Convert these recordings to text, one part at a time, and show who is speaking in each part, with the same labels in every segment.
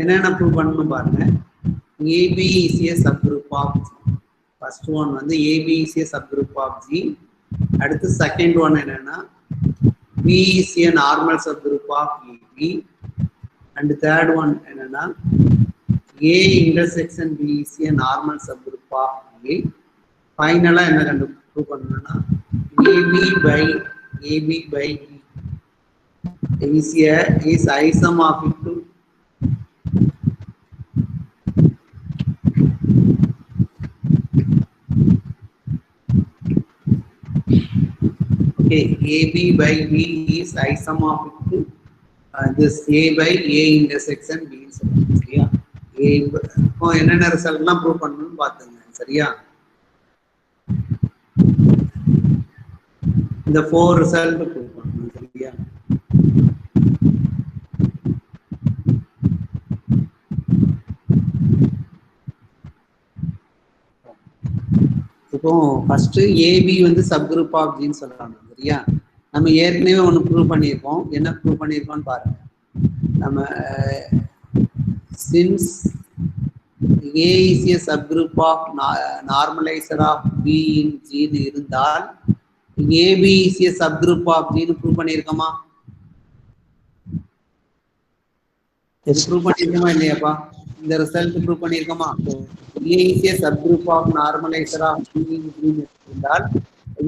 Speaker 1: என்னென்ன ப்ரூவ் பண்ணணும் பாருங்க. AB is a subgroup of G. First one வந்து AB is a subgroup of G. அடுத்து second one என்னன்னா B is a normal subgroup of AB. And third one என்னன்னா A intersection B is a normal subgroup of A. Finally என்ன கண்டு prove பண்ணணும்னா AB by B is isomorphic to AB by B is isomorphic to this A by A intersection B. சரியா? இப்போ என்னென்ன ரிசல்ட்லாம் prove பண்ணணும்னு பார்த்துங்க. சரியா? இந்த 4 ரிசல்ட் ப்ரூவ் பண்ணணும். சரியா? இப்போ ஃபர்ஸ்ட் ஏபி வந்து சப்குரூப் ஆஃப் ஜின்னு சொல்றாங்க. சரியா? நம்ம ஏற்கனவே ஒன்று ப்ரூவ் பண்ணியிருக்கோம். என்ன ப்ரூவ் பண்ணியிருக்கோம்னு பாருங்க. நம்ம since A is a subgroup of normalizer of B in G இருந்தால் AB is a subgroup of G ன்னு ப்ரூவ் பண்ணியிருக்கோமா? ப்ரூவ் பண்ணியிருக்கோமா இல்லையாப்பா? இந்த ரிசல்ட் ப்ரூவ் பண்ணியிருக்கோமா? A is a subgroup of normalizer of B in G இருந்தால்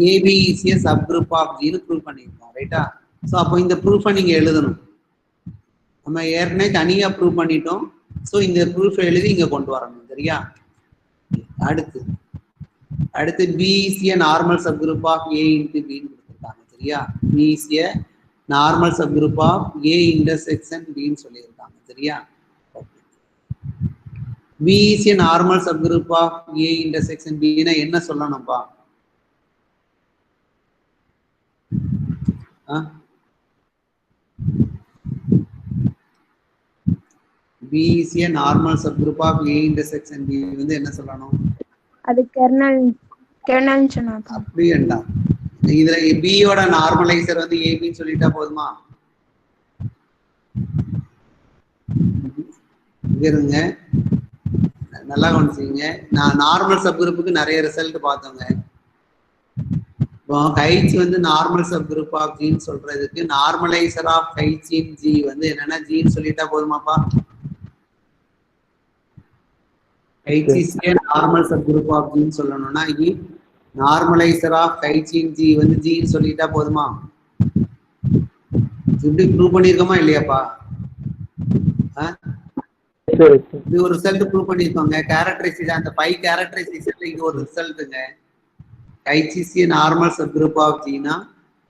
Speaker 1: AB is a subgroup of G ன்னு prove பண்ணியிருக்கோம். ரைட்டா? ஸோ அப்போ இந்த ப்ரூஃபை நீங்க எழுதணும். நம்ம ஏற்கனவே தனியா ப்ரூவ் பண்ணிட்டோம். ஸோ இந்த ப்ரூஃப் எழுதி இங்க கொண்டு வரணும். சரியா? அடுத்து B is a normal subgroup of A into B ன்னு கொடுத்துருக்காங்க. சரியா? B is a normal subgroup of A intersection B ன்னு சொல்லியிருக்காங்க. சரியா? B is a normal subgroup of A intersection B னா என்ன சொல்லணும்பா? B is a normal subgroup of A intersection B வந்து என்ன சொல்லணும்?
Speaker 2: அது கெர்னல் சொன்னாங்க.
Speaker 1: அப்படியேண்டா. இதுல B யோட நார்மலைசர் வந்து AB ன்னு சொல்லிட்டா போதுமா? இருங்க, நல்லா கவனிச்சுங்க. நான் நார்மல் சப்குரூப்புக்கு நிறைய ரிசல்ட் பார்த்தோங்க. இப்போ ஹைச் வந்து நார்மல் சப்குரூப் ஆஃப் ஜின்னு சொல்றதுக்கு normaliser of H in G வந்து என்னன்னா ஜின்னு சொல்லிட்டா போதுமாப்பா? H is a normal subgroup of ஜின்னு சொல்லணும்னா normaliser of H in G வந்து ஜின்னு சொல்லிட்டா போதுமா? இப்படி ப்ரூவ் பண்ணிருக்கோமா இல்லையாப்பா? இது ஒரு ரிசல்ட் ப்ரூவ் பண்ணிருக்கோங்க. கேரக்டரைசேஷன் அந்த 5 கேரக்டரைசேஷன்ல இது ஒரு ரிசல்ட்டுங்க. H is a normal subgroup of ஜினா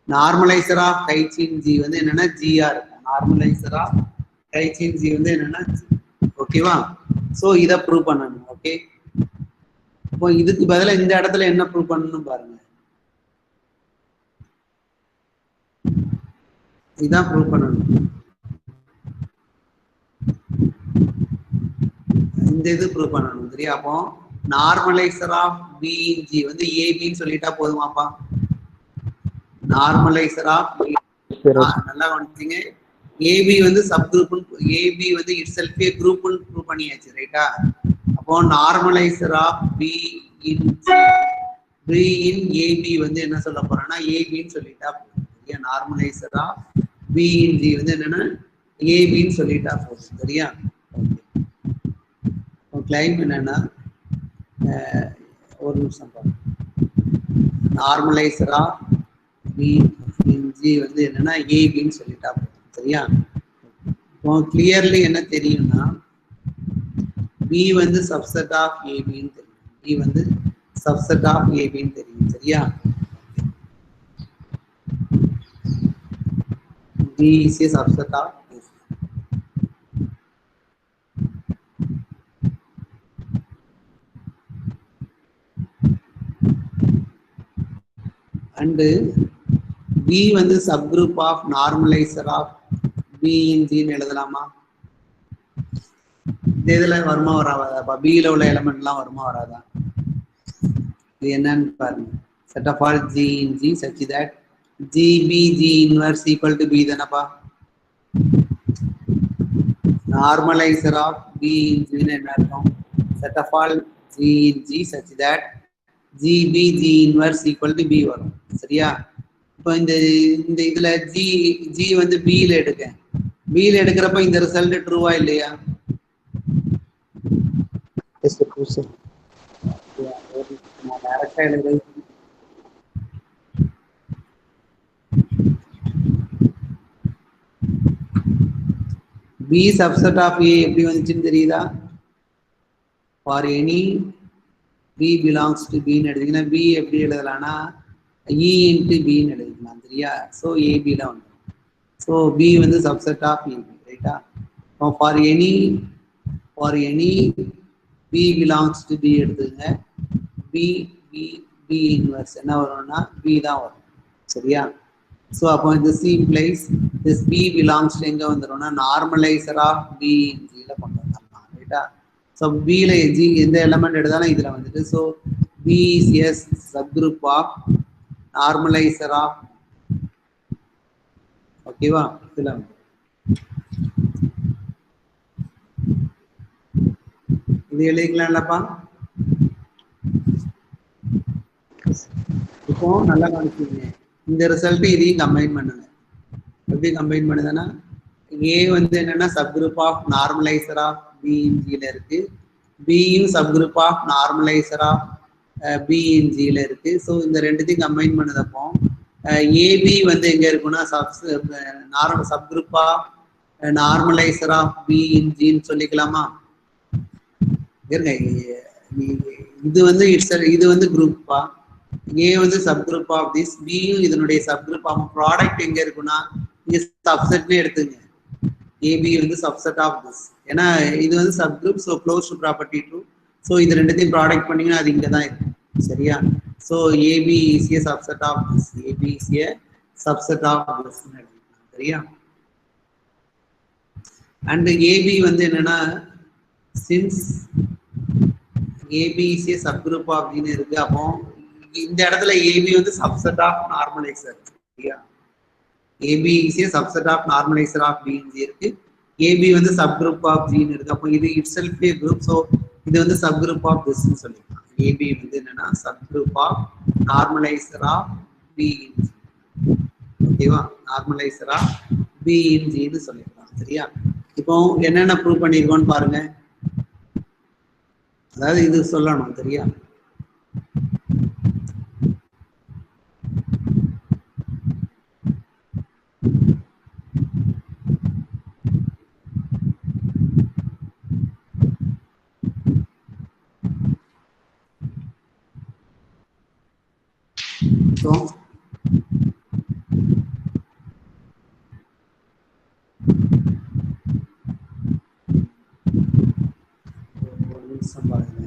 Speaker 1: normaliser of H in G வந்து என்னன்னா ஜியா இருக்கும். Normaliser of H in G வந்து என்னன்னா ஓகேவா? சோ இத ப்ரூவ் பண்ணணும். ஓகே, இப்போ இதுக்கு பதிலா இந்த இடத்துல என்ன ப்ரூவ் பண்ணணும் பாருங்க. இதான் ப்ரூவ் பண்ணணும். இந்த இது ப்ரூவ் பண்ணணும். சரியா? அப்போ normaliser of B in G வந்து ஏபின்னு சொல்லிட்டா போதுமாப்பா? நார்மலைசர் ஆஃப் நல்லா வந்துட்டீங்க. ஏபி வந்து சப் குரூப், ஏபி வந்து இட் செல்ஃப் ஏ குரூப்னு ப்ரூவ் பண்ணியாச்சு. ரைட்டா? அப்போ normaliser of B in AB வந்து என்ன சொல்ல போறேன்னா ஏபின்னு சொல்லிட்டா போதும். சரியா? Normaliser of B in G வந்து என்னன்னா ஏபின்னு சொல்லிட்டா போதும். சரியா? கிளைம் என்னன்னா ஒரு நிமிஷம் பாருங்க. Normaliser of B in G வந்து என்னன்னா ஏபின்னு சொல்லிட்டா போதும். சரியா? இப்போ கிளியர்லி என்ன தெரியும்னா பி வந்து சப்செட் ஆஃப் ஏபின்னு தெரியும். பி வந்து சப்செட் ஆஃப் ஏபின்னு தெரியும். சரியா? B is a subset of and B வந்து subgroup of normaliser of B in G ன்னு எழுதலாமா? இந்த இதுல வருமா வராதா? B ல உள்ள எலிமெண்ட்லாம் வருமா வராதா? இது என்னன்னு பாருங்க. Set of all G in G such that GB G inverse equal to B தானப்பா? நார்மலைசர் ஆஃப் பி இன் ஜின்னு என்ன அர்த்தம்? Set of all G in G such that GB G inverse equal to B வரும். சரியா? இப்போ இந்த இதுல G வந்து பியில் எடுக்க, பியில் எடுக்கிறப்ப இந்த ரிசல்ட் ட்ரூவா இல்லையா? டைரக்டா எழுதுறது பி சப்செட் ஆஃப் ஏ எப்படி வந்துச்சுன்னு தெரியுதா? For any B belongs to பின்னு எடுத்தீங்கன்னா பி எப்படி எழுதலாம்னா இ இன்ட்டு பின்னு எழுதிக்கலாம். சரியா? ஸோ ஏபியில் வந்து ஸோ பி வந்து சப்செட் ஆஃப் ஏபி. ரைட்டா? For any B belongs to B எடுத்துங்க. பி பி பி இன்வர்ஸ் என்ன வரும்னா பி தான் வரும். சரியா? ஸோ அப்போ இந்த C implies this b belongs to எங்கே வந்துடும்னா நார்மலைசர் ஆஃப் பி இன் ஜியில் கொண்டு வந்துடலாம். ரைட்டா? ஸோ பியில் ஜி எந்த எலமெண்ட் எடுத்தாலும் இதில் வந்துட்டு so B is as subgroup of normaliser of. ஓகேவா? இதில் இது எழுதிக்கலாம்லப்பா. இப்போ நல்லா கவனிச்சுங்க. இந்த ரிசல்ட் இதையும் கம்பைன் பண்ணுங்க. எப்படி கம்பைன் பண்ணுதுன்னா ஏ வந்து என்னன்னா subgroup of normaliser of B in ஜியில் இருக்கு, பியும் subgroup of normaliser of B in ஜியில் இருக்கு. ஸோ இந்த ரெண்டுத்தையும் கம்பைன் பண்ணதப்போ ஏபி வந்து எங்க இருக்குன்னா subgroup of normaliser of B in ஜின்னு சொல்லிக்கலாமா? இது வந்து இது வந்து குரூப்பா, ஏ வந்து சப் குரூப் ஆஃப் திஸ், பியும் இதனுடைய சப் குரூப் ஆஃப். ப்ராடக்ட் எங்க இருக்குன்னா இங்க சப்செட்னே எடுத்துங்க. ஏபி வந்து சப்செட் ஆஃப் திஸ். ஏன்னா இது வந்து subgroup, so close to property true. So இது ரெண்டுத்தையும் ப்ராடக்ட் பண்ணீங்கன்னா அது இங்கே தான் இருக்கும். சரியா? So AB is a subset of this, AB is a subset of this. சரியா? அண்ட் ஏபி வந்து என்னன்னா since AB is a subgroup of பின்னு இருக்கு. அப்போ இந்த இடத்துல ஏபி வந்து சப்செட் ஆஃப் நார்மலைசர். சரியா? AB is a subset of normaliser of B இருக்கு. ஏபி வந்து சப் குரூப் ஆஃப் ஜின்னு இருக்கு. அப்போ இது it self A group. So இது வந்து சப் குரூப் ஆஃப் திஸ்ன்னு சொல்லிக்கலாம். ஏபி வந்து என்னன்னா subgroup of normaliser of B in G. ஓகேவா? நார்மலைசர் ஆஃப் பி இன் ஜின்னு சொல்லிக்கலாம். சரியா? இப்போ என்னென்ன ப்ரூவ் பண்ணிருக்கோம்னு பாருங்க. அதாவது இது சொல்லணும். சரியா? ஸோ ஒரு நிமிஷம் பாருங்க.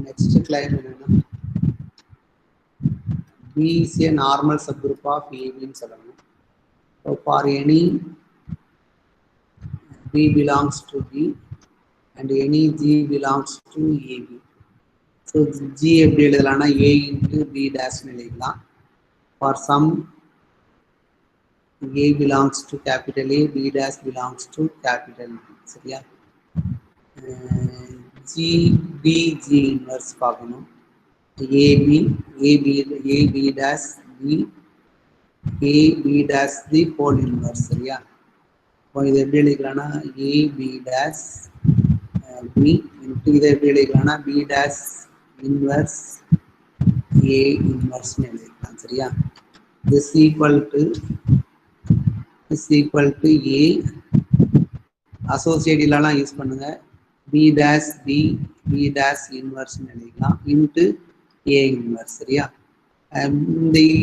Speaker 1: Next claim என்னன்னா B is a normal subgroup of AB ன்னு சொல்லணும். So for any B belongs to B and any G belongs to AB. So G எப்படி எழுதலாம்னா A into B dash எழுதலாம். For some A belongs to capital A, B dash belongs to capital B. சரியா? G B G inverse பார்க்கணும். AB dash B, AB dash the whole inverse. சரியா? இப்போ இதை எப்படி எழுதிக்கலாம்னா AB dash B into இதை எப்படி எழுதிக்கலாம்னா B dash inverse A inverse எழுதிக்கலாம். சரியா? this equal to A associate இல்லலாம் யூஸ் பண்ணுங்க. B dash B B dash inverse எழுதிக்கலாம் இன்ட்டு ஏ இன்வர்ஸ். சரியா?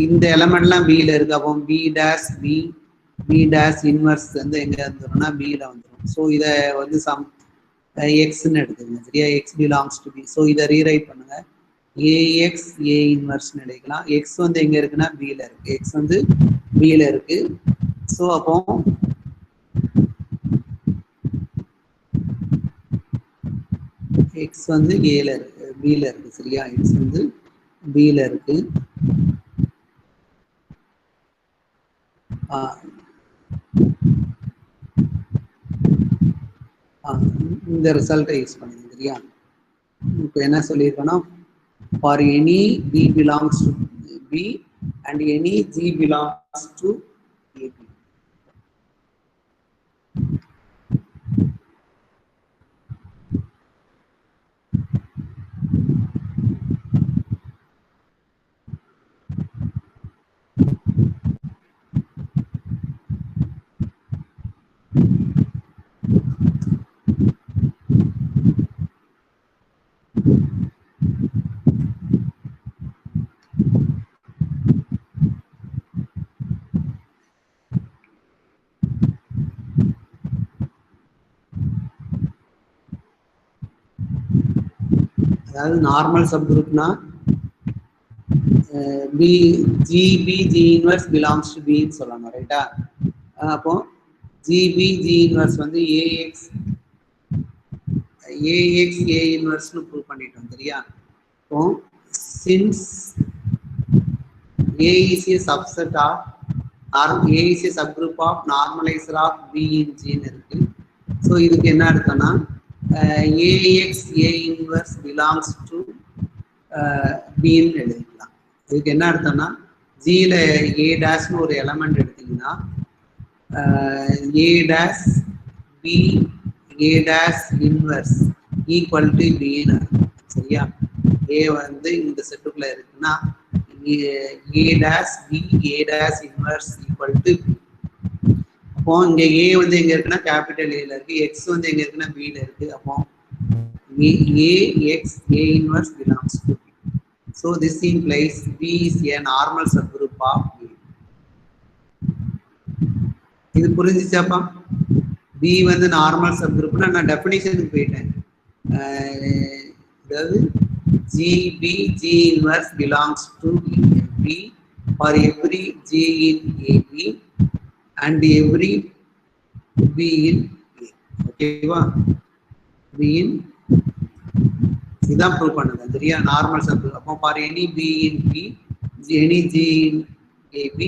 Speaker 1: இந்த எலமெண்ட்லாம் பியில் இருக்கு. அப்போ B dash B B dash inverse வந்து எங்கே வந்துடும்னா பியில் வந்துடும். ஸோ இதை வந்து எக்ஸ்ன்னு எடுத்துக்கங்க. சரியா? X belongs to B. So இதை ரீரைட் பண்ணுங்க. ஏஎக்ஸ் ஏ இன்வர்ஸ்ன்னு எழுதிக்கலாம். எக்ஸ் வந்து எங்கே இருக்குன்னா பியில் இருக்கு. எக்ஸ் வந்து பியில் இருக்கு. ஸோ அப்போ எக்ஸ் வந்து ஏல இருக்கு, பியில் இருக்கு. சரியா? எக்ஸ் வந்து பியில் இருக்கு. இந்த ரிசல்ட்டை யூஸ் பண்ணுங்க. சரியா? இப்போ என்ன சொல்லியிருக்கோன்னா for any B belongs to B and any G belongs to AB. அதாவது நார்மல் சப் குரூப்னா B GB G inverse belongs to பின்னு சொல்லணும். ரைட்டா? அப்போ ஜிபி ஜி இன்வர்ஸ் வந்து ஏஎக்ஸ் ஏ இன்வர்ஸ்னு ப்ரூவ் பண்ணிட்டோம். சரியா? இப்போ since A is a subset of A is a subgroup of normaliser of B in ஜின்னு இருக்கு. ஸோ இதுக்கு என்ன அர்த்தம்னா AX A inverse belongs to பின்னு எழுதிக்கலாம். இதுக்கு என்ன அர்த்தம்னா ஜியில் ஏ டேஷ்னு ஒரு எலமெண்ட் எடுத்தீங்கன்னா A dash B A dash inverse equal to பின்னு. சரியா? ஏ வந்து இந்த செட்டுக்குள்ள இருக்குன்னா A dash B A dash inverse equal to B. அப்போ இங்க ஏ வந்து எங்க இருக்குன்னா கேபிட்டல் ஏல இருக்கு, எக்ஸ் வந்து எங்க இருக்குன்னா பில இருக்கு. அப்போ A X A inverse belongs to B. So this implies B is a normal subgroup of A. இது புரிஞ்சிச்சாப்பா? பி வந்து நார்மல் சப்குரூப்னா நான் டெஃபினிஷனுக்கு போயிட்டேன். அதாவது GB G inverse belongs to B for every G in AB and every b in a. ஓகேவா? b in இதான் prove பண்ணுங்க. சரியா? Normal sub. அப்போ for any b in b any g in ab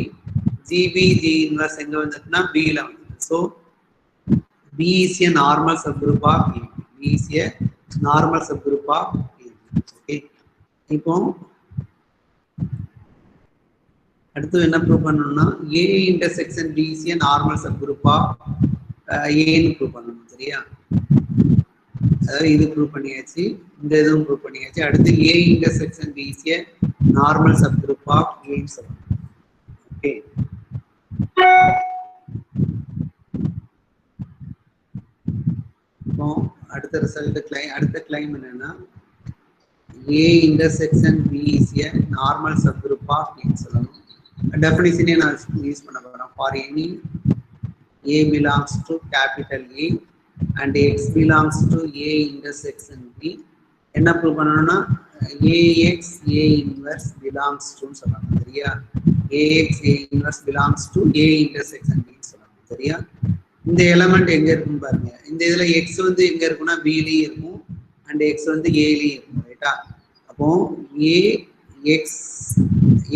Speaker 1: gb g inverse எங்க வந்துச்சுன்னா b ல வந்து. So b is a normal subgroup of ab. b is a normal subgroup of ab. Okay? இப்போ அடுத்து என்ன prove பண்ணணும்னா A intersection B is a normal சப் குரூப்பா ஏன்னு ப்ரூவ் பண்ணணும். சரியா? அதாவது இது ப்ரூவ் பண்ணியாச்சு, இந்த இதுவும் ப்ரூவ் பண்ணியாச்சு. அடுத்து A intersection B is a normal subgroup of ஏன்னு சொல்லணும். ஓகே? இப்போ அடுத்த ரிசல்ட் அடுத்த கிளைம் என்னன்னா A intersection B is a normal subgroup of ஏன்னு சொல்லணும். டெஃபினிஷனே நான் யூஸ் பண்ண போறேன். For any a belongs to capital A and x belongs to A intersection B என்ன ப்ரூவ் பண்ணணும்னா ஏஎக்ஸ் ஏ இன்வர்ஸ் பிலாங்ஸ் டுன்னு சொல்லணும். சரியா? Ax A inverse belongs to A intersection பின்னு சொல்லணும். சரியா? இந்த எலமெண்ட் எங்க இருக்குன்னு பாருங்க. இந்த இதுல எக்ஸ் வந்து எங்க இருக்குன்னா பிலையும் இருக்கும் அண்ட் எக்ஸ் வந்து ஏலையும் இருக்கும். ரைட்டா? அப்போ ஏ எக்ஸ்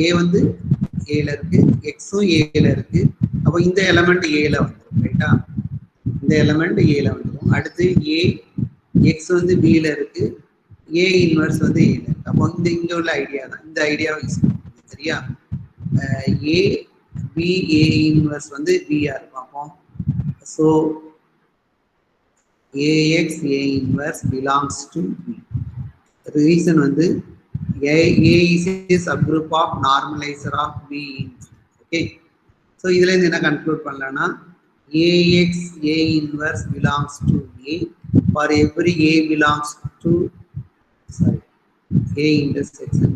Speaker 1: ஏ வந்து ஏல இருக்கு, எக்ஸும் ஏல இருக்கு. அப்போ இந்த எலமெண்ட் ஏல வந்துடும். ரைட்டா? இந்த எலமெண்ட் ஏல வந்துடும். அடுத்து ஏ எக்ஸ் வந்து பில இருக்கு, ஏ இன்வர்ஸ் வந்து ஏல இருக்கு. அப்போ இந்த இங்க உள்ள ஐடியா தான், இந்த ஐடியாவை யூஸ் பண்ணுங்க. சரியா? ஏ பி ஏ இன்வர்ஸ் வந்து பியா இருக்கும். அப்போ so ax A inverse belongs to B. Reason வந்து A is a subgroup of normalizer of B in G. Okay? So இதுல இருந்து என்ன கன்க்ளூட் பண்ணலாம்னா AX A inverse belongs to A for every A belongs to A intersection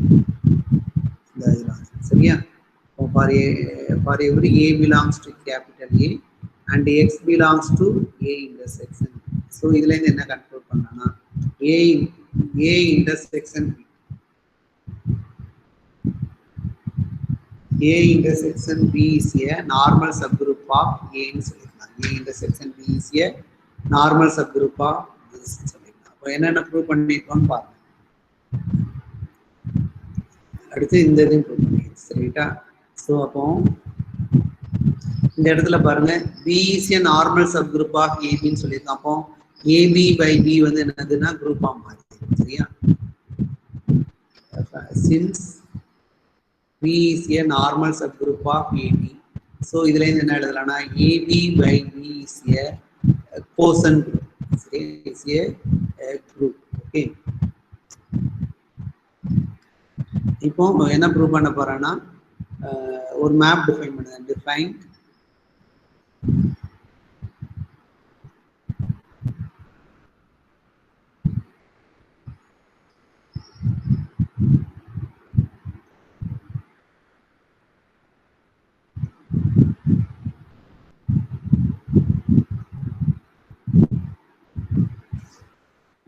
Speaker 1: சரியா for every A belongs to capital A and X belongs to A intersection. So இதுல இருந்து என்ன conclude பண்ணனா A intersection B is a normal subgroup of A ன்னு சொல்லிக்கலாம். A intersection B is a normal subgroup of this சொல்லிக்கலாம். அப்ப என்னென்ன prove பண்ணிருக்கோம்னு பாருங்க. அடுத்து இந்த இதையும் ப்ரூவ் பண்ணிருக்கோம் சரிட்டா. ஸோ அப்போ இந்த இடத்துல பாருங்க B is a normal subgroup of AB ன்னு சொல்லியிருக்கோம். அப்போ AB by B வந்து என்னதுன்னா குரூப் ஆஃப் மாறி சரியா. Since B is a normal subgroup of AB, so இதுல இருந்து என்ன எழுதலாம்னா AB by B is a quotient group. Is a group. Okay. இப்போ என்ன ப்ரூவ் பண்ண போறேன்னா ஒரு மேப் டிஃபைன் பண்ணுங்க. டிஃபைன்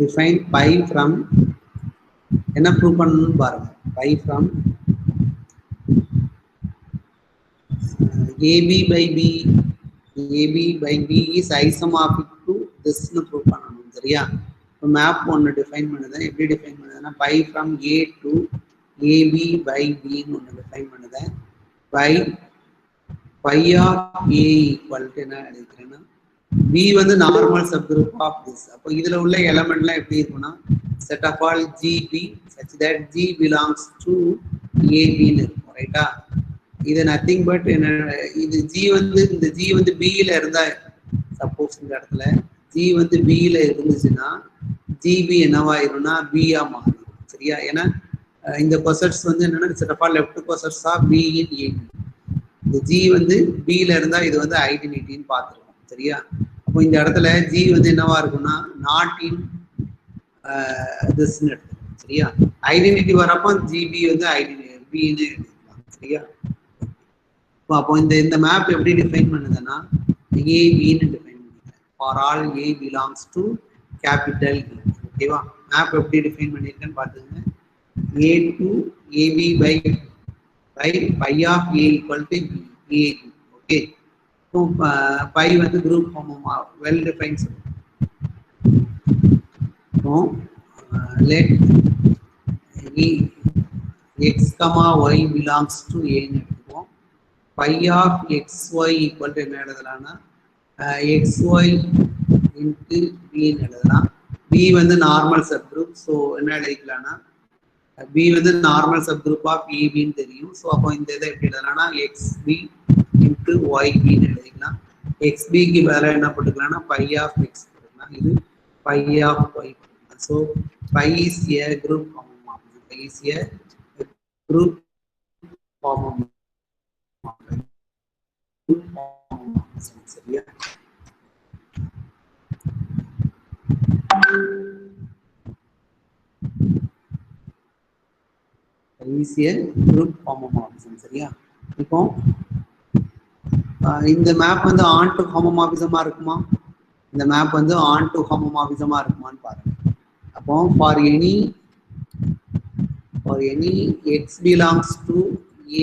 Speaker 1: define pi from என்ன ப்ரூவ் பண்ணணும்னு பாருங்க. pi from AB by B is isomorphic to this ன்னு ப்ரூவ் பண்ணணும் சரியா. இப்போ மேப் ஒன்று டிஃபைன் பண்ணுதேன். எப்படி டிஃபைன் பண்ணுதுன்னா pi from A to AB by B ன்னு ஒன்று டிஃபைன் பண்ணுதேன். pi of A equal to என்ன எழுதிக்கிறேன்னா B வந்து நார்மல் சப்குரூப் ஆஃப் திஸ். அப்போ இதுல உள்ள எலமெண்ட்லாம் எப்படி இருக்கும்னா set of all GB such that G belongs to AB ன்னு இருக்கும் ரைட்டா. இது நத்திங் பட் என்ன இது G வந்து இந்த G வந்து B ல இருந்தா சப்போஸ் இந்த இடத்துல G வந்து B ல இருந்துச்சுன்னா GB என்னவாயிரும்னா B ஆ மாறிடும் சரியா. ஏன்னா இந்த பொசட்ஸ் வந்து என்னன்னா set of all left cosets of B in AB. இந்த G வந்து B ல இருந்தா இது வந்து ஐடென்டிட்டின்னு பார்த்துருக்கோம் சரியா. அப்போ இந்த இடத்துல G வந்து என்னவா இருக்கும்னா நாட் இன் திஸ்ன்னு எடுத்துக்கணும் சரியா. ஐடென்டிட்டி வரப்போ GB வந்து ஐடென்டிட்டி பின்னு எடுத்துக்கலாம் சரியா. அப்போ இந்த மேப் எப்படி டிஃபைன் பண்ணுதுன்னா ABன்னு டிஃபைன் பண்ணிக்கிறேன். For all A belongs to capital E. ஓகேவா. மேப் எப்படி டிஃபைன் பண்ணியிருக்கேன்னு பார்த்துங்க. A to AB by pi of A equal to AB. Okay. So pi வந்து group form well defined. So let x comma y belongs to A ன்னு எடுத்துப்போம். pi of xy equal to என்ன எழுதலாம்னா xy into B ன்னு எழுதலாம். B வந்து normal subgroup. So என்ன எழுதிக்கலாம்னா B வந்து normal subgroup of AB ன்னு தெரியும். ஸோ அப்போ இந்த இதை எப்படி எழுதலாம்னா xB into YB ன்னு எழுதிக்கலாம். XB க்கு பதிலாக என்ன போட்டுக்கலாம்னா pi of x போட்டுக்கலாம். இது pi of y போட்டுக்கலாம். So pi is a group homomorphism. Pi is a group homomorphism. சரியா. is a group homomorphism சரியா. இப்போ இந்த மேப் வந்து ஆன் டு ஹோமோமார்பிசமா இருக்குமா? இந்த மேப் வந்து ஆன் டு ஹோமோமார்பிசமா இருக்குமான்னு பாருங்க. அப்போ for any x belongs to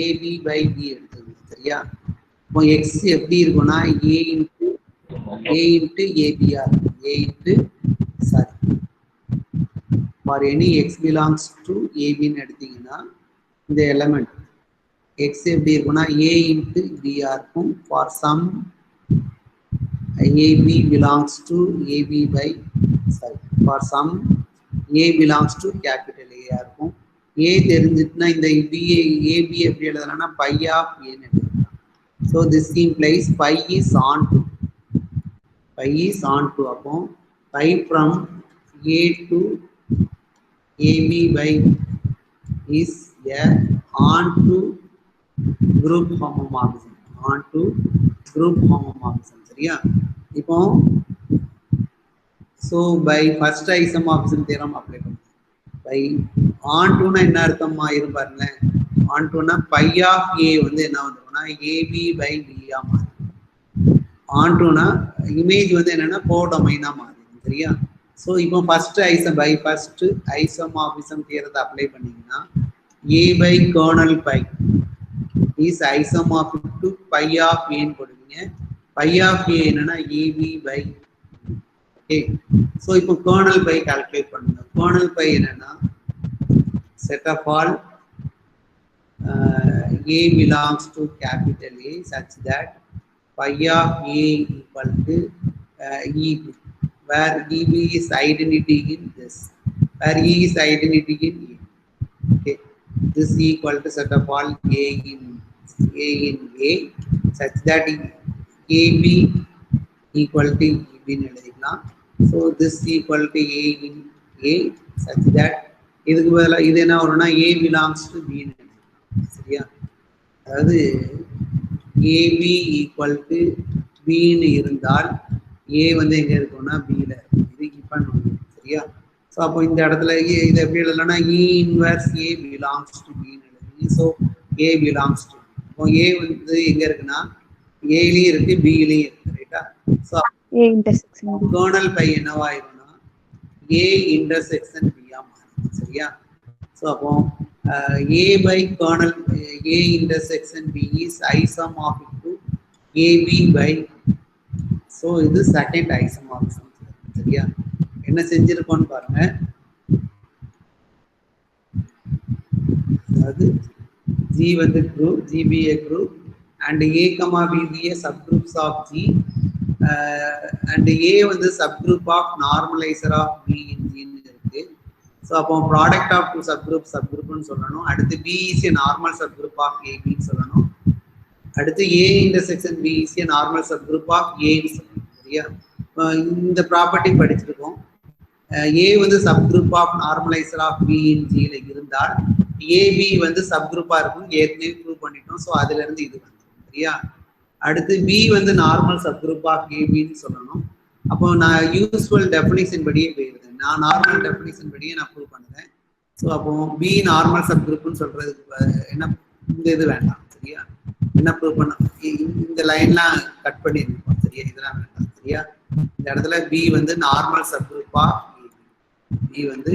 Speaker 1: AB by B எடுத்துக்கணும் சரியா. இப்போ x எப்படி இருக்கும்னா A into AB ஆ இருக்கும். for any x belongs to AB ன்னு எடுத்தீங்கன்னா இந்த எலிமெண்ட் x எப்படி இருக்கும்னா A into B ஆ இருக்கும். for some AB belongs to AB by for some A belongs to capital A ஆ இருக்கும். A தெரிஞ்சிட்டுனா இந்த AB எப்படி எழுதலாம்னா pi of A ன்னு எழுதலாம். so this implies pi is on to அப்போ pi from A to AB by is a onto group homomorphism. சரியா. இப்போ so by first isomorphism theorem apply பண்ணுவோம். Phi ஆன் டூனா என்ன அர்த்தமா இரு பாருங்களேன். ஆன் டூனா பை ஆஃப் ஏ வந்து என்ன வந்துரும்னா ஏபி பை பியா மாறும். ஆன் டூனா இமேஜ் வந்து என்னன்னா கோடொமைனா மாறும். சரியா? ஸோ இப்போ ஃபர்ஸ்ட் ஐசோமார்பிசம் தியரத்தை அப்ளை பண்ணீங்கன்னா A by kernel phi is isomorphic to phi of ஏன்னு போடுவீங்க. பை ஆஃப் ஏ என்னன்னா ஏபி பை. ஓகே, ஸோ இப்போ கர்னல் பை கால்குலேட் பண்ணுங்க. கர்னல் பை என்னன்னா set of all A belongs to capital A such that phi of A equal to EB, where EB is identity in this, where E is identity in A. Okay, this equal to set of all A in A such that AB equal to EB ன்னு எழுதிக்கலாம். So this equal to A in A such that இதுக்கு பதிலா இது என்ன வரும்னா A belongs to B ன்னு. சரியா? அதாவது ஏபி ஈக்குவல் டு பின்னு இருந்தால் ஏ வந்து எங்க இருக்கும்னா பில இது கிவன் வந்து. சரியா? ஸோ அப்போ இந்த இடத்துல இது எப்படி எழுதலாம்னா இ இன்வர்ஸ் ஏ பிலாங்ஸ் டு பின்னு எழுதுங்க. ஸோ ஏ பிலாங்ஸ் டு, இப்போ ஏ வந்து எங்க இருக்குன்னா ஏலையும் இருக்கு பிலையும் இருக்கு. ரைட்டா? ஸோ கர்னல் பை என்னவாயிரும்னா ஏ இன்டர்செக்ஷன் பியா மாறும். சரியா? ஸோ அப்போ A by kernel A intersection B is isomorphic to AB by. So இது செகண்ட் ஐசோமார்பிசம். சரியா? என்ன செஞ்சிருக்கோம்னு பாருங்க. அதாவது G வந்து group, GBA group and A, B be a subgroups of G and A வந்து subgroup of normalizer of B in G இருக்கு. So அப்போ product of two சப்குரூப்னு சொல்லணும். அடுத்து B is a normal subgroup of ஏபின்னு சொல்லணும். அடுத்து A intersection B is a normal subgroup of ஏன்னு சொல்லணும். சரியா? இந்த ப்ராப்பர்ட்டி படிச்சிருக்கோம். ஏ வந்து subgroup of normaliser of B in ஜியில் இருந்தால் ஏபி வந்து சப்குரூப்பாக இருக்கும். ஏற்கனவே ப்ரூவ் பண்ணிட்டோம். ஸோ அதுல இருந்து இது வந்து. சரியா? அடுத்து பி வந்து நார்மல் சப்குரூப் ஆஃப் ஏபின்னு சொல்லணும். அப்போ நான் யூஸ்ஃபுல் டெஃபினிஷன் படியே போயிருது. நான் நார்மல் டெஃபினிஷன் படியே நான் ப்ரூவ் பண்ணுறேன். ஸோ அப்போ பி நார்மல் சப்குரூப்னு சொல்றதுக்கு என்ன இந்த இது வேண்டாம். சரியா? என்ன ப்ரூவ் பண்ண இந்த லைன்லாம் கட் பண்ணிருக்கோம். சரியா? இதெல்லாம் வேண்டாம். சரியா? இந்த இடத்துல பி வந்து நார்மல் சப்குரூப்பா, பி வந்து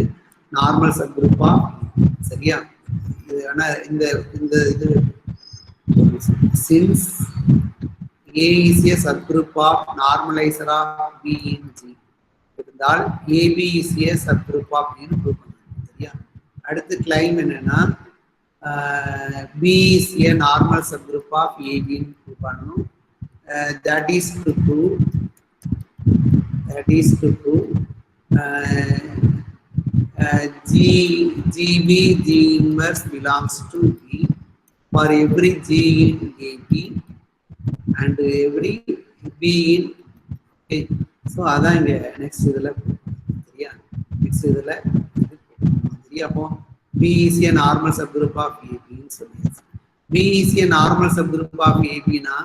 Speaker 1: நார்மல் சப்குரூப்பா. சரியா? இது ஆனா இந்த இந்த இது since A is a subgroup of normalizer of B in G இருந்தால் AB is a subgroup of B ன்னு ப்ரூவ் பண்ணுங்க. சரியா? அடுத்து கிளைம் என்னன்னா B is a normal subgroup of AB ன்னு ப்ரூவ் பண்ணணும். that is to prove GB G inverse belongs to B for every G in AB and every B in A. So அதான் இங்கே next இதில். சரியா? Next இதில் சரியா? அப்போ B is a normal subgroup of ABன்னு சொல்லியாச்சு. B is a normal subgroup of ABனா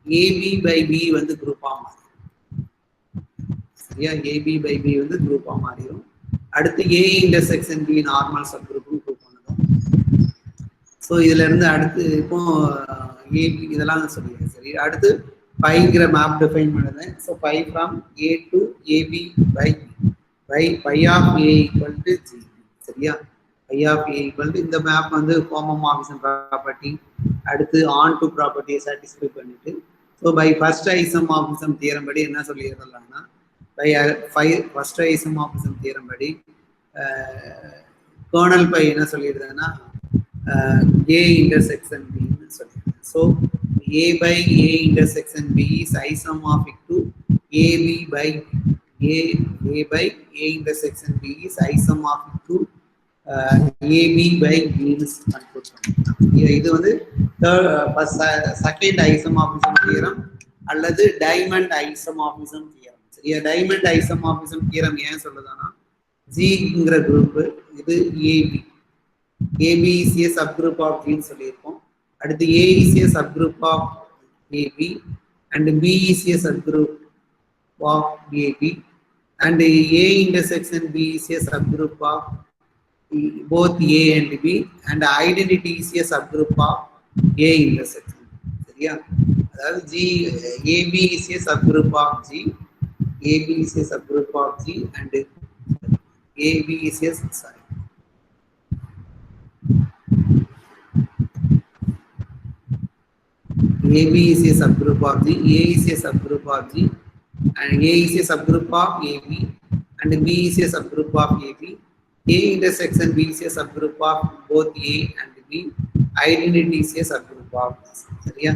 Speaker 1: AB by B வந்து குரூப்பாக மாறிடும். சரியா? AB by B வந்து குரூப்பாக மாறிடும். அடுத்து A இன்டர்செக்ஷன் B நார்மல் சப்குரூப்னு ப்ரூவ் பண்ணணும். ஸோ இதுல இருந்து அடுத்து இப்போ AB இதெல்லாம் சொல்லிடுறேன். சரி, அடுத்து பைங்கிற மேப் டிஃபைன் பண்ணுறேன். So phi from A to AB by phi of A equal to G. சரியா? Phi of A equal to இந்த மேப் வந்து ஹோமோமார்பிசம் ப்ராப்பர்ட்டி, அடுத்து ஆன் டு ப்ராப்பர்ட்டியை சாட்டிஸ்ஃபை பண்ணிட்டு, so by first isomorphism theorem படி என்ன சொல்லிடலாம்னா பை ஃபர்ஸ்ட் ஐசோமார்பிசம் தியரம் படி கர்னல் பை என்ன சொல்லிடுறதுன்னா A intersection B ன்னு சொல்லிடுறேன். So A by A intersection B is isomorphic to AB by A by A intersection B is isomorphic to AB by B ன்னு conclude பண்ணிக்கலாம். இது வந்து second isomorphism theorem அல்லது diamond isomorphism theorem. சரியா? Diamond isomorphism theorem ஏன் சொல்லுதுன்னா ஜிங்கிற group இது AB, AB is a subgroup of ஜின்னு சொல்லியிருக்கோம். அடுத்து A is a subgroup of AB and B is a subgroup of AB and A intersection B is a subgroup of both A and B, and identity is a subgroup of A intersection. சரியா? அதாவது G AB is a subgroup of G, AB is a subgroup of G, and AB is a sorry. AB is a subgroup of G, A is a subgroup of G, and A is a subgroup of AB, and B is a subgroup of AB. A intersection B is a subgroup of both A and B. Identity is a subgroup of. சரியா?